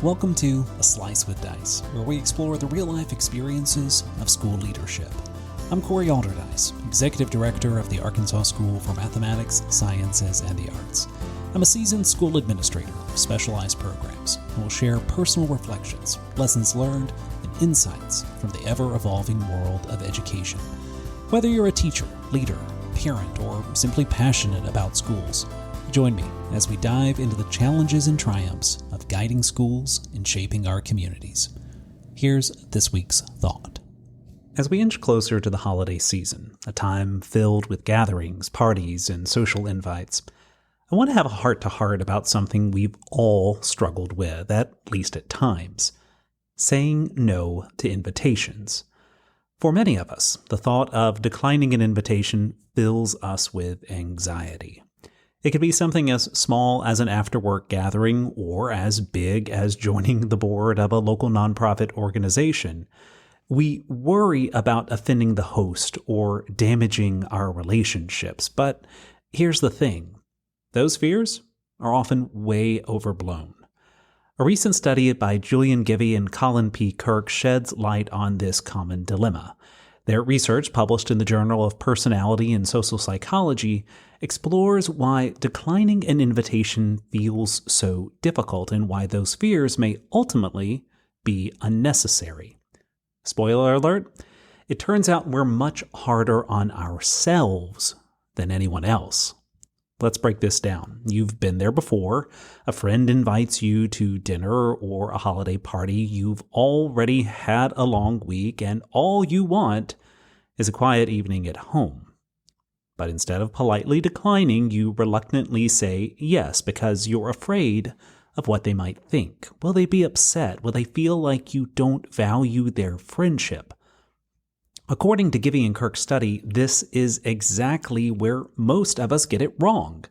Welcome to A Slice with Dice, where we explore the real-life experiences of school leadership. I'm Corey Alderdice, Executive Director of the Arkansas School for Mathematics, Sciences, and the Arts. I'm a seasoned school administrator of specialized programs and will share personal reflections, lessons learned, and insights from the ever-evolving world of education. Whether you're a teacher, leader, parent, or simply passionate about schools, join me as we dive into the challenges and triumphs of guiding schools and shaping our communities. Here's this week's thought. As we inch closer to the holiday season, a time filled with gatherings, parties, and social invites, I want to have a heart-to-heart about something we've all struggled with, at least at times: saying no to invitations. For many of us, the thought of declining an invitation fills us with anxiety. It could be something as small as an after-work gathering or as big as joining the board of a local nonprofit organization. We worry about offending the host or damaging our relationships, but here's the thing. Those fears are often way overblown. A recent study by Julian, Givi, and Colleen Kirk sheds light on this common dilemma. Their research, published in the Journal of Personality and Social Psychology, explores why declining an invitation feels so difficult and why those fears may ultimately be unnecessary. Spoiler alert, it turns out we're much harder on ourselves than anyone else. Let's break this down. You've been there before. A friend invites you to dinner or a holiday party. You've already had a long week, and all you want is a quiet evening at home. But instead of politely declining, you reluctantly say yes because you're afraid of what they might think. Will they be upset? Will they feel like you don't value their friendship? According to Givi and Kirk's study, this is exactly where most of us get it wrong.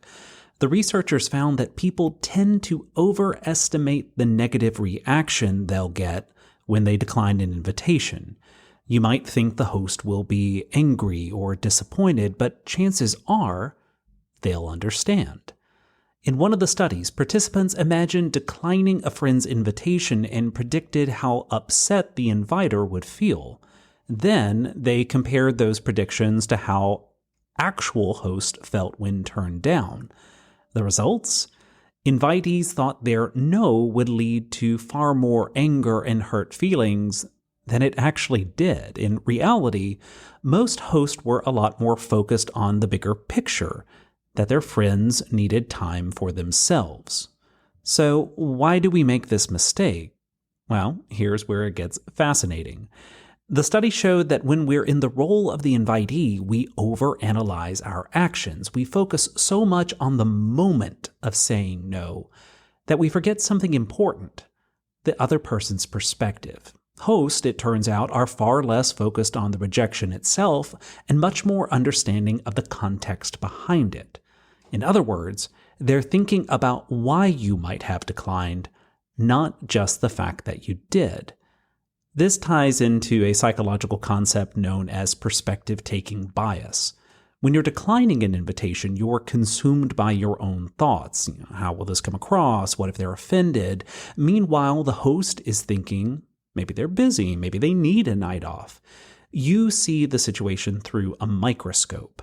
The researchers found that people tend to overestimate the negative reaction they'll get when they decline an invitation. You might think the host will be angry or disappointed, but chances are they'll understand. In one of the studies, participants imagined declining a friend's invitation and predicted how upset the inviter would feel. Then they compared those predictions to how actual host felt when turned down. The results? Invitees thought their no would lead to far more anger and hurt feelings than it actually did. In reality, most hosts were a lot more focused on the bigger picture, that their friends needed time for themselves. So why do we make this mistake? Well, here's where it gets fascinating. The study showed that when we're in the role of the invitee, we overanalyze our actions. We focus so much on the moment of saying no that we forget something important: the other person's perspective. Hosts, it turns out, are far less focused on the rejection itself and much more understanding of the context behind it. In other words, they're thinking about why you might have declined, not just the fact that you did. This ties into a psychological concept known as perspective-taking bias. When you're declining an invitation, you're consumed by your own thoughts. How will this come across? What if they're offended? Meanwhile, the host is thinking, maybe they're busy, maybe they need a night off. You see the situation through a microscope.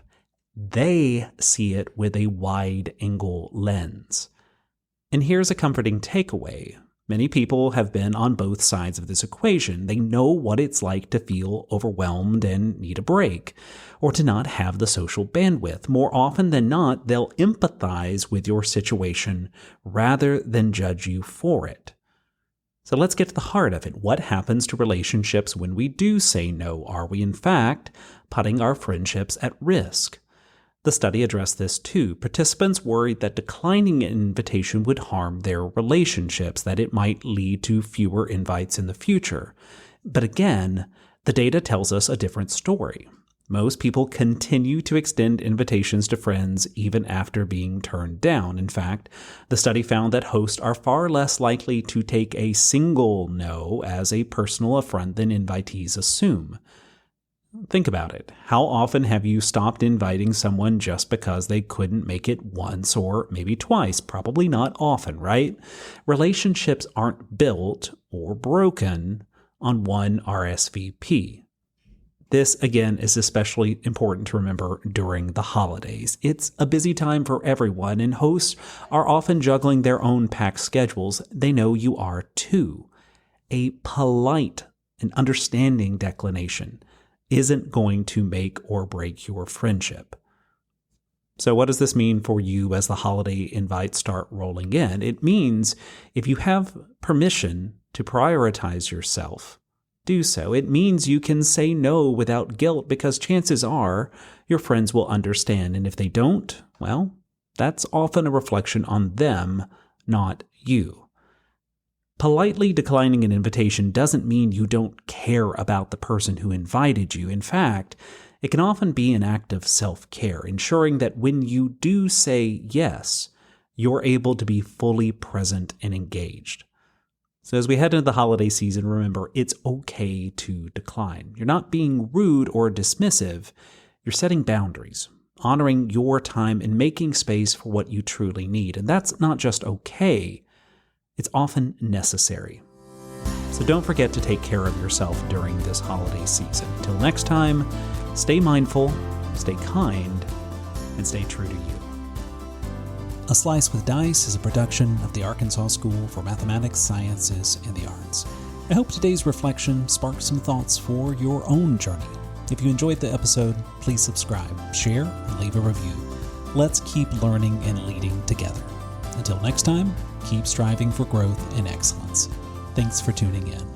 They see it with a wide-angle lens. And here's a comforting takeaway. Many people have been on both sides of this equation. They know what it's like to feel overwhelmed and need a break, or to not have the social bandwidth. More often than not, they'll empathize with your situation rather than judge you for it. So let's get to the heart of it. What happens to relationships when we do say no? Are we, in fact, putting our friendships at risk? The study addressed this too. Participants worried that declining an invitation would harm their relationships, that it might lead to fewer invites in the future. But again, the data tells us a different story. Most people continue to extend invitations to friends even after being turned down. In fact, the study found that hosts are far less likely to take a single no as a personal affront than invitees assume. Think about it. How often have you stopped inviting someone just because they couldn't make it once or maybe twice? Probably not often, right? Relationships aren't built or broken on one RSVP. This, again, is especially important to remember during the holidays. It's a busy time for everyone, and hosts are often juggling their own packed schedules. They know you are too. A polite and understanding declination isn't going to make or break your friendship. So what does this mean for you as the holiday invites start rolling in? It means if you have permission to prioritize yourself, do so. It means you can say no without guilt because chances are your friends will understand. And if they don't, well, that's often a reflection on them, not you. Politely declining an invitation doesn't mean you don't care about the person who invited you. In fact, it can often be an act of self-care, ensuring that when you do say yes, you're able to be fully present and engaged. So as we head into the holiday season, remember, it's okay to decline. You're not being rude or dismissive. You're setting boundaries, honoring your time, and making space for what you truly need. And that's not just okay. It's often necessary. So don't forget to take care of yourself during this holiday season. Until next time, stay mindful, stay kind, and stay true to you. A Slice with Dice is a production of the Arkansas School for Mathematics, Sciences, and the Arts. I hope today's reflection sparked some thoughts for your own journey. If you enjoyed the episode, please subscribe, share, and leave a review. Let's keep learning and leading together. Until next time, keep striving for growth and excellence. Thanks for tuning in.